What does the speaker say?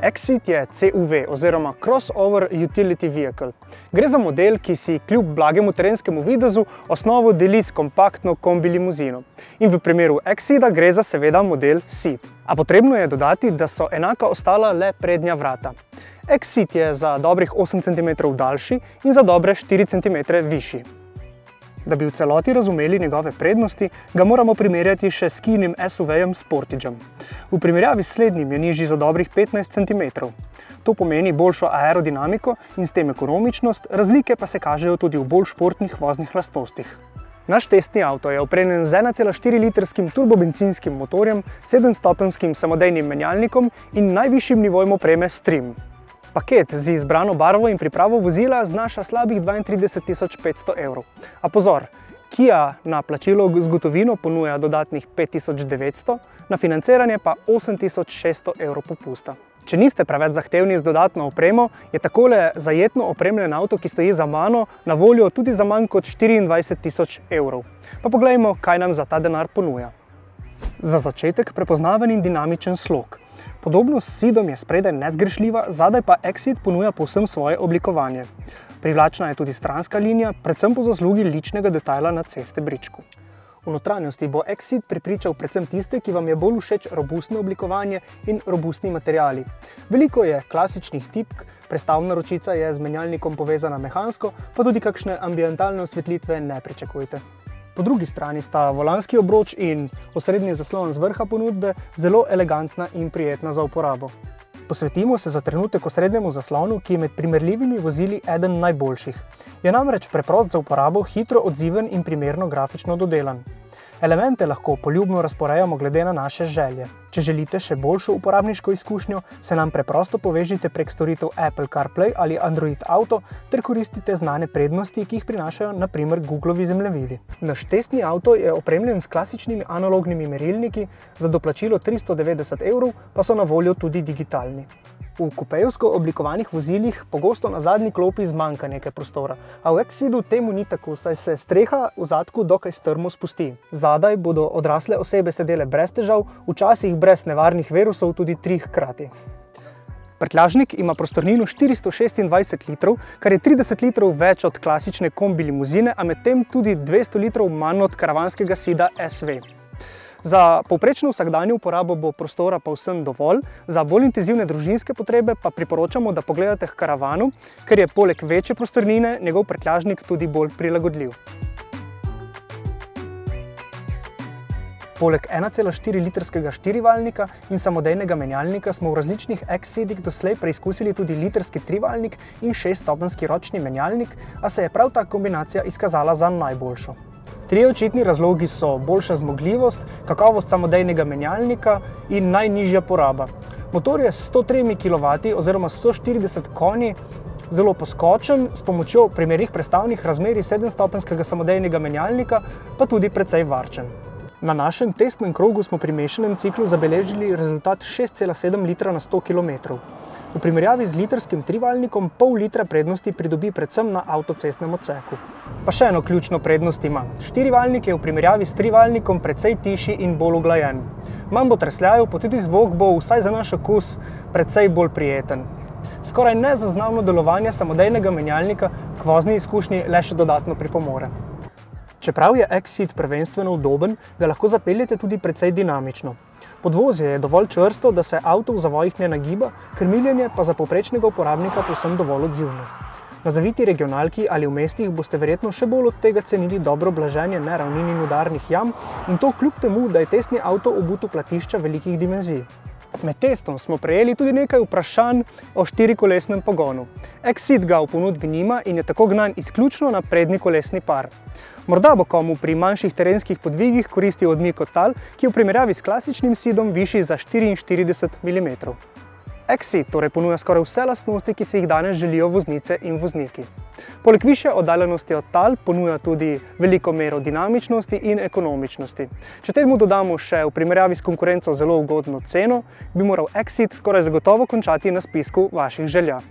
Exit je CUV oziroma Crossover Utility Vehicle. Gre za model, ki si kljub blagemu terenskemu videzu osnovo deli s kompaktno kombi limuzino. In v primeru Exita gre za seveda model Seat. A potrebno je dodati, da so enaka ostala le prednja vrata. Exit je za dobrih 8 cm daljši in za dobre 4 cm višji. Da bi v celoti razumeli njegove prednosti, ga moramo primerjati še s Kijinim SUV-jem Sportagem. V primerjavi s slednjim je nižji za dobrih 15 cm. To pomeni boljšo aerodinamiko in s tem ekonomičnost, razlike pa se kažejo tudi v bolj športnih voznih lastnostih. Naš testni avto je opremljen z 1,4-litrskim turbobencinskim motorjem, 7-stopenjskim samodejnim menjalnikom in najvišjim nivojem opreme Stream. Paket z izbrano barvo in pripravo vozila znaša slabih 32 500 evrov. A pozor, Kia na plačilo z gotovino ponuja dodatnih 5900, na financiranje pa 8600 evrov popusta. Če niste preveč zahtevni z dodatno opremo, je takole zajetno opremljen avto, ki stoji za mano, na voljo tudi za manj kot 24 000 evrov. Pa poglejmo, kaj nam za ta denar ponuja. Za začetek prepoznaven in dinamičen slog. Podobno s Seatom je spredaj nezgrešljiva, zadaj pa Exit ponuja povsem svoje oblikovanje. Privlačna je tudi stranska linija, predvsem po zaslugi ličnega detajla na cestebričku. V notranjosti bo Exit prepričal predvsem tiste, ki vam je bolj všeč robustno oblikovanje in robustni materiali. Veliko je klasičnih tipk, prestavna ročica je z menjalnikom povezana mehansko, pa tudi kakšne ambientalne osvetlitve ne pričakujte. Po drugi strani sta volanski obroč in osrednji zaslon z vrha ponudbe zelo elegantna in prijetna za uporabo. Posvetimo se za trenutek osrednjemu zaslonu, ki je med primerljivimi vozili eden najboljših. Je namreč preprost za uporabo, hitro odziven in primerno grafično dodelan. Elemente lahko poljubno razporejamo glede na naše želje. Če želite še boljšo uporabniško izkušnjo, se nam preprosto povežite prek storitev Apple CarPlay ali Android Auto ter koristite znane prednosti, ki jih prinašajo na primer Googlovi zemljevidi. Naš testni avto je opremljen s klasičnimi analognimi merilniki, za doplačilo 390 evrov pa so na voljo tudi digitalni. V kupejevsko oblikovanih vozilih pogosto na zadnji klopi zmanjka nekaj prostora, a v Exitu temu ni tako, saj se streha v zadku dokaj strmo spusti. Zadaj bodo odrasle osebe sedele brez težav, včasih brez nevarnih virusov tudi 3 hkrati. Prtljažnik ima prostornino 426 litrov, kar je 30 litrov več od klasične kombi limuzine, a medtem tudi 200 litrov manj od karavanskega Seata SV. Za povprečno vsakdanjo uporabo bo prostora povsem dovolj, za bolj intenzivne družinske potrebe pa priporočamo, da pogledate k karavanu, ker je poleg večje prostornine njegov prtljažnik tudi bolj prilagodljiv. Poleg 1,4-litrskega štirivaljnika in samodejnega menjalnika smo v različnih Exitih doslej preizkusili tudi litrski trivaljnik in 6-stopenjski ročni menjalnik, a se je prav ta kombinacija izkazala za najboljšo. Trije očitni razlogi so boljša zmogljivost, kakovost samodejnega menjalnika in najnižja poraba. Motor je s 103 kW oziroma 140 konji zelo poskočen, s pomočjo primernih prestavnih razmerij 7-stopenjskega samodejnega menjalnika pa tudi precej varčen. Na našem testnem krogu smo pri mešanem ciklu zabeležili rezultat 6,7 litra na 100 km. V primerjavi z litrskim trivaljnikom pol litra prednosti pridobi predvsem na avtocestnem odseku. Pa še eno ključno prednost ima. Štirivaljnik je v primerjavi s trivaljnikom precej tišji in bolj uglajen. Manj bo tresljajev, pa tudi zvok bo, vsaj za naš okus, precej bolj prijeten. Skoraj nezaznavno delovanje samodejnega menjalnika k vozni izkušnji le še dodatno pripomore. Čeprav je Exit prvenstveno udoben, ga lahko zapeljete tudi precej dinamično. Podvozje je dovolj čvrsto, da se avto v zavojih ne nagiba, krmiljenje pa za povprečnega uporabnika povsem dovolj odzivno. Na zaviti regionalki ali v mestih boste verjetno še bolj od tega cenili dobro blaženje neravnin in udarnih jam, in to kljub temu, da je testni avto obut v platišča velikih dimenzij. Med testom smo prejeli tudi nekaj vprašanj o štirikolesnem pogonu. Exit ga v ponudbi nima in je tako gnan izključno na prednji kolesni par. Morda bo komu pri manjših terenskih podvigih koristil odmik od tal, ki je v primerjavi s klasičnim Seatom višji za 44 mm. Exit torej ponuja skoraj vse lastnosti, ki si jih danes želijo voznice in vozniki. Poleg višje oddaljenosti od tal ponuja tudi veliko mero dinamičnosti in ekonomičnosti. Če temu dodamo še v primerjavi s konkurenco zelo ugodno ceno, bi moral Exit skoraj zagotovo končati na spisku vaših želja.